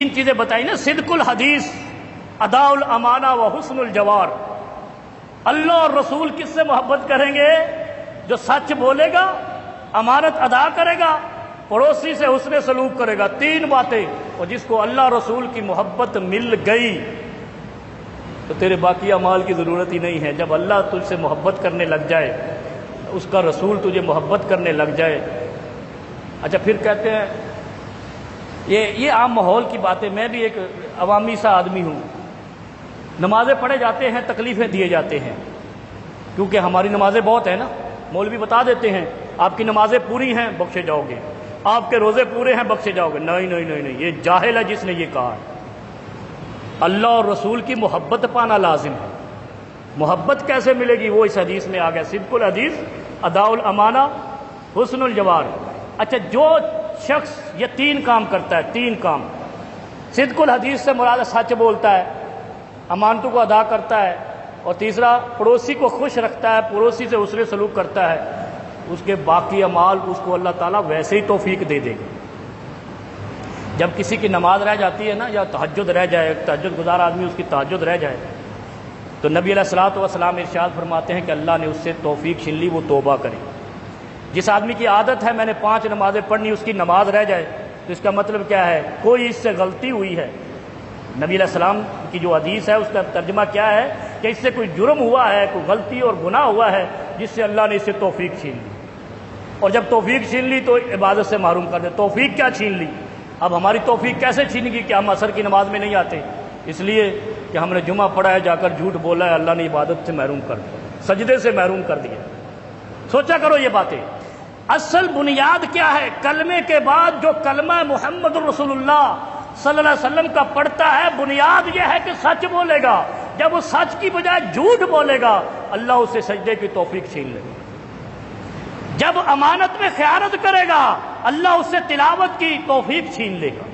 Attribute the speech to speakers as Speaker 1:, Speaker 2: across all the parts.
Speaker 1: تین چیزیں بتائی نا، صدق الحدیث، ادا الامانہ و حسن الجوار۔ اللہ اور رسول کس سے محبت کریں گے؟ جو سچ بولے گا، امانت ادا کرے گا، پڑوسی سے حسن سلوک کرے گا، تین باتیں۔ اور جس کو اللہ رسول کی محبت مل گئی تو تیرے باقی اعمال کی ضرورت ہی نہیں ہے۔ جب اللہ تجھ سے محبت کرنے لگ جائے، اس کا رسول تجھے محبت کرنے لگ جائے۔ اچھا پھر کہتے ہیں یہ عام ماحول کی باتیں، میں بھی ایک عوامی سا آدمی ہوں، نمازیں پڑھے جاتے ہیں، تکلیفیں دیے جاتے ہیں، کیونکہ ہماری نمازیں بہت ہیں نا۔ مولوی بتا دیتے ہیں آپ کی نمازیں پوری ہیں بخشے جاؤ گے، آپ کے روزے پورے ہیں بخشے جاؤ گے۔ نہیں نہیں نہیں نہیں، یہ جاہل ہے جس نے یہ کہا ہے۔ اللہ اور رسول کی محبت پانا لازم ہے۔ محبت کیسے ملے گی؟ وہ اس حدیث میں آ گیا، صدق الحدیث، ادا الامانہ، حسن الجوار۔ اچھا، جو شخص یہ تین کام کرتا ہے، تین کام، صدق الحدیث سے مراد سچ بولتا ہے، امانتوں کو ادا کرتا ہے، اور تیسرا پڑوسی کو خوش رکھتا ہے، پڑوسی سے حسن سلوک کرتا ہے، اس کے باقی اعمال اس کو اللہ تعالیٰ ویسے ہی توفیق دے دے گا۔ جب کسی کی نماز رہ جاتی ہے نا، یا تہجد رہ جائے، تہجد گزار آدمی اس کی تہجد رہ جائے، تو نبی علیہ الصلوۃ والسلام ارشاد فرماتے ہیں کہ اللہ نے اس سے توفیق چھین لی، وہ توبہ کرے۔ جس آدمی کی عادت ہے میں نے 5 نمازیں پڑھنی، اس کی نماز رہ جائے، تو اس کا مطلب کیا ہے؟ کوئی اس سے غلطی ہوئی ہے۔ نبی علیہ السلام کی جو حدیث ہے اس کا ترجمہ کیا ہے کہ اس سے کوئی جرم ہوا ہے، کوئی غلطی اور گناہ ہوا ہے، جس سے اللہ نے اس سے توفیق چھین لی، اور جب توفیق چھین لی تو عبادت سے محروم کر دے۔ توفیق کیا چھین لی؟ اب ہماری توفیق کیسے چھین گی کہ ہم عصر کی نماز میں نہیں آتے؟ اس لیے کہ ہم نے جمعہ پڑھا ہے، جا کر جھوٹ بولا ہے، اللہ نے عبادت سے محروم کر دیا، سجدے سے محروم کر دیا۔ سوچا کرو یہ باتیں۔ اصل بنیاد کیا ہے؟ کلمے کے بعد جو کلمہ محمد رسول اللہ صلی اللہ علیہ وسلم کا پڑھتا ہے، بنیاد یہ ہے کہ سچ بولے گا۔ جب وہ سچ کی بجائے جھوٹ بولے گا، اللہ اسے سجدے کی توفیق چھین لے گا۔ جب امانت میں خیانت کرے گا، اللہ اس سے تلاوت کی توفیق چھین لے گا۔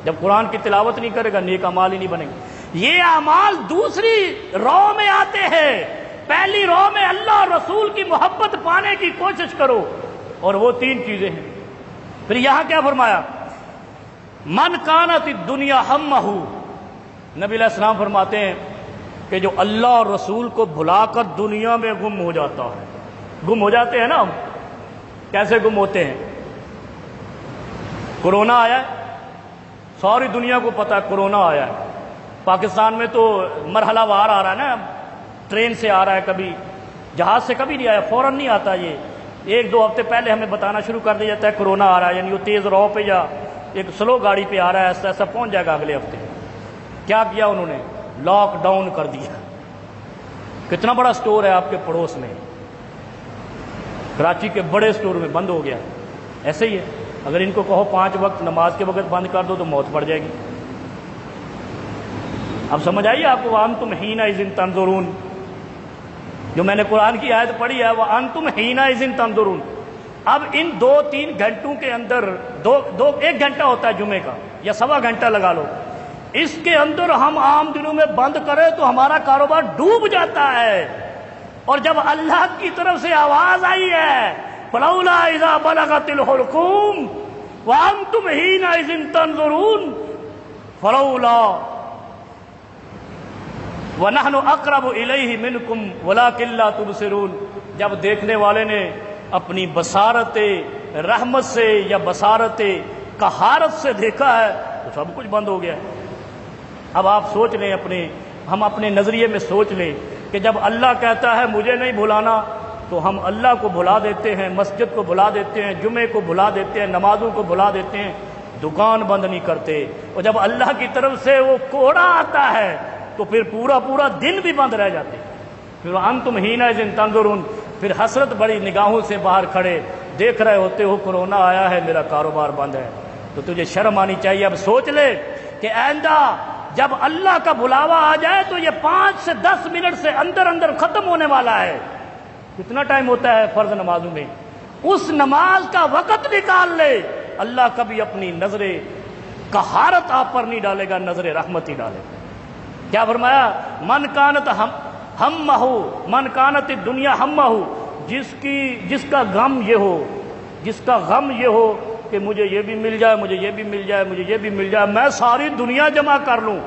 Speaker 1: جب قرآن کی تلاوت نہیں کرے گا، نیک اعمال ہی نہیں بنے گا۔ یہ اعمال دوسری رو میں آتے ہیں، پہلی رو میں اللہ اور رسول کی محبت پانے کی کوشش کرو، اور وہ 3 چیزیں ہیں۔ پھر یہاں کیا فرمایا؟ من کانت الدنیا ہمہ، نبی علیہ السلام فرماتے ہیں کہ جو اللہ اور رسول کو بھلا کر دنیا میں گم ہو جاتا ہے۔ گم ہو جاتے ہیں نا ہم، کیسے گم ہوتے ہیں؟ کرونا آیا ہے، ساری دنیا کو پتا ہے کرونا آیا ہے۔ پاکستان میں تو مرحلہ وار آ رہا ہے نا، ٹرین سے آ رہا ہے، کبھی جہاز سے کبھی نہیں آیا، فوراً نہیں آتا۔ یہ 1-2 ہفتے پہلے ہمیں بتانا شروع کر دیا جاتا ہے کرونا آ رہا ہے، یعنی وہ تیز رو پہ یا ایک سلو گاڑی پہ آ رہا ہے، ایسا ایسا پہنچ جائے گا اگلے ہفتے۔ کیا کیا انہوں نے؟ لاک ڈاؤن کر دیا۔ کتنا بڑا سٹور ہے آپ کے پڑوس میں، کراچی کے بڑے سٹور میں بند ہو گیا۔ ایسے ہی ہے، اگر ان کو کہو 5 وقت نماز کے وقت بند کر دو تو موت پڑ جائے گی۔ اب سمجھ آئیے آپ کو؟ وَأَنْتُمْ حِينَئِذٍ تَنظُرُونَ، جو میں نے قرآن کی آیت پڑھی ہے، وَأَنْتُمْ حِينَئِذٍ تَنظُرُونَ۔ اب ان 2-3 گھنٹوں کے اندر 1 گھنٹہ ہوتا ہے جمعے کا، یا 1.25 گھنٹہ لگا لو، اس کے اندر ہم عام دنوں میں بند کریں تو ہمارا کاروبار ڈوب جاتا ہے۔ اور جب اللہ کی طرف سے آواز آئی ہے فَلَوْلَا إِذَا بَلَغَتِ الْحُلْقُومَ وَأَنْتُمْ حِينَئِذٍ تَنظُرُونَ فَلَوْلَا وَنَحْنُ أَقْرَبُ إِلَيْهِ مِنْكُمْ وَلَكِنْ لَا تُبْصِرُونَ، جب دیکھنے والے نے اپنی بصارت رحمت سے یا بصارت قہارت سے دیکھا ہے تو سب کچھ بند ہو گیا ہے۔ اب آپ سوچ لیں، ہم اپنے نظریے میں سوچ لیں کہ جب اللہ کہتا ہے مجھے نہیں بھلانا، تو ہم اللہ کو بھلا دیتے ہیں، مسجد کو بھلا دیتے ہیں، جمعے کو بھلا دیتے ہیں، نمازوں کو بھلا دیتے ہیں، دکان بند نہیں کرتے۔ اور جب اللہ کی طرف سے وہ کوڑا آتا ہے تو پھر پورا دن بھی بند رہ جاتے ہیں۔ پھر انتم حینئذ تنظرون، پھر حسرت بڑی نگاہوں سے باہر کھڑے دیکھ رہے ہوتے ہو کرونا آیا ہے، میرا کاروبار بند ہے۔ تو تجھے شرم آنی چاہیے۔ اب سوچ لے کہ آئندہ جب اللہ کا بلاوا آ جائے تو یہ 5 سے 10 منٹ سے اندر ختم ہونے والا ہے۔ کتنا ٹائم ہوتا ہے فرض نمازوں میں؟ اس نماز کا وقت نکال لے، اللہ کبھی اپنی نظر قہارت آپ پر نہیں ڈالے گا، نظر رحمت ہی ڈالے گا۔ کیا فرمایا؟ من کانت ہمہ، من کانت الدنیا ہمہ، جس کا غم یہ ہو کہ مجھے یہ بھی مل جائے، مجھے یہ بھی مل جائے، مجھے یہ بھی مل جائے، میں ساری دنیا جمع کر لوں،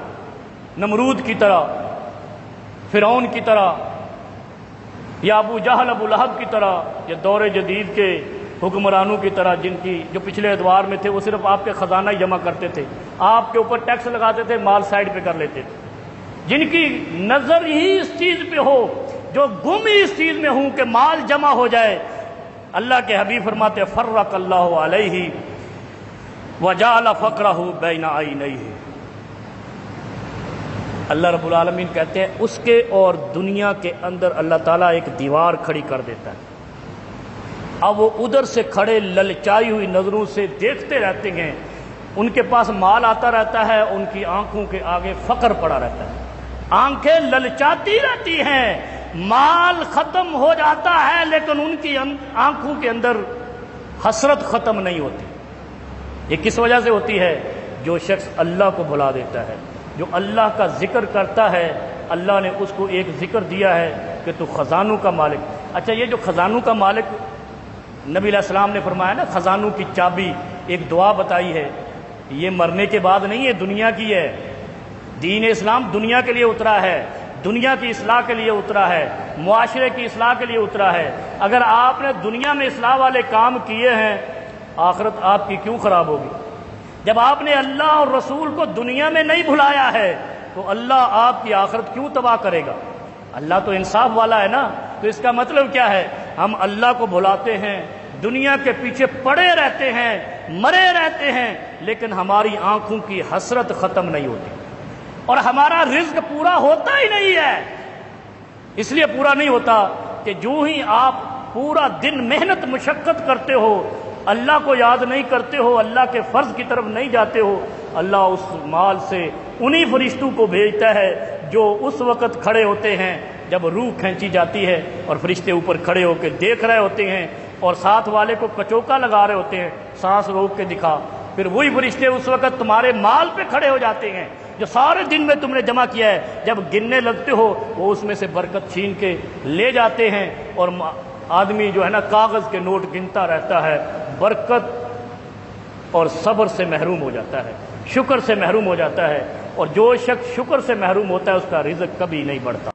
Speaker 1: نمرود کی طرح، فرعون کی طرح، یا ابو جہل ابو لہب کی طرح، یا دور جدید کے حکمرانوں کی طرح، جن کی جو پچھلے ادوار میں تھے وہ صرف آپ کے خزانہ ہی جمع کرتے تھے، آپ کے اوپر ٹیکس لگاتے تھے، مال سائڈ پہ کر لیتے تھے، جن کی نظر ہی اس چیز پہ ہو، جو گم ہی اس چیز میں ہوں کہ مال جمع ہو جائے۔ اللہ کے حبیب فرماتے فرق اللہ علیہ وجعل فقرہ بین عینیہ، اللہ رب العالمین کہتے ہیں اس کے اور دنیا کے اندر اللہ تعالیٰ ایک دیوار کھڑی کر دیتا ہے، اب وہ ادھر سے کھڑے للچائی ہوئی نظروں سے دیکھتے رہتے ہیں، ان کے پاس مال آتا رہتا ہے، ان کی آنکھوں کے آگے فقر پڑا رہتا ہے، آنکھیں للچاتی رہتی ہیں، مال ختم ہو جاتا ہے لیکن ان کی آنکھوں کے اندر حسرت ختم نہیں ہوتی۔ یہ کس وجہ سے ہوتی ہے؟ جو شخص اللہ کو بھلا دیتا ہے، جو اللہ کا ذکر کرتا ہے، اللہ نے اس کو ایک ذکر دیا ہے کہ تو خزانوں کا مالک۔ اچھا، یہ جو خزانوں کا مالک نبی علیہ السلام نے فرمایا نا، خزانوں کی چابی، ایک دعا بتائی ہے، یہ مرنے کے بعد نہیں ہے، دنیا کی ہے۔ دین اسلام دنیا کے لیے اترا ہے، دنیا کی اصلاح کے لیے اترا ہے، معاشرے کی اصلاح کے لیے اترا ہے۔ اگر آپ نے دنیا میں اصلاح والے کام کیے ہیں، آخرت آپ کی کیوں خراب ہوگی؟ جب آپ نے اللہ اور رسول کو دنیا میں نہیں بھلایا ہے تو اللہ آپ کی آخرت کیوں تباہ کرے گا؟ اللہ تو انصاف والا ہے نا۔ تو اس کا مطلب کیا ہے؟ ہم اللہ کو بھلاتے ہیں، دنیا کے پیچھے پڑے رہتے ہیں، مرے رہتے ہیں، لیکن ہماری آنکھوں کی حسرت ختم نہیں ہوتی، اور ہمارا رزق پورا ہوتا ہی نہیں ہے۔ اس لیے پورا نہیں ہوتا کہ جو ہی آپ پورا دن محنت مشقت کرتے ہو، اللہ کو یاد نہیں کرتے ہو، اللہ کے فرض کی طرف نہیں جاتے ہو، اللہ اس مال سے انہی فرشتوں کو بھیجتا ہے جو اس وقت کھڑے ہوتے ہیں جب روح کھینچی جاتی ہے، اور فرشتے اوپر کھڑے ہو کے دیکھ رہے ہوتے ہیں، اور ساتھ والے کو کچوکا لگا رہے ہوتے ہیں، سانس روک کے دکھا۔ پھر وہی فرشتے اس وقت تمہارے مال پہ کھڑے ہو جاتے ہیں جو سارے دن میں تم نے جمع کیا ہے، جب گننے لگتے ہو وہ اس میں سے برکت چھین کے لے جاتے ہیں، اور آدمی جو ہے نا کاغذ کے نوٹ گنتا رہتا ہے، برکت اور صبر سے محروم ہو جاتا ہے، شکر سے محروم ہو جاتا ہے، اور جو شخص شکر سے محروم ہوتا ہے اس کا رزق کبھی نہیں بڑھتا۔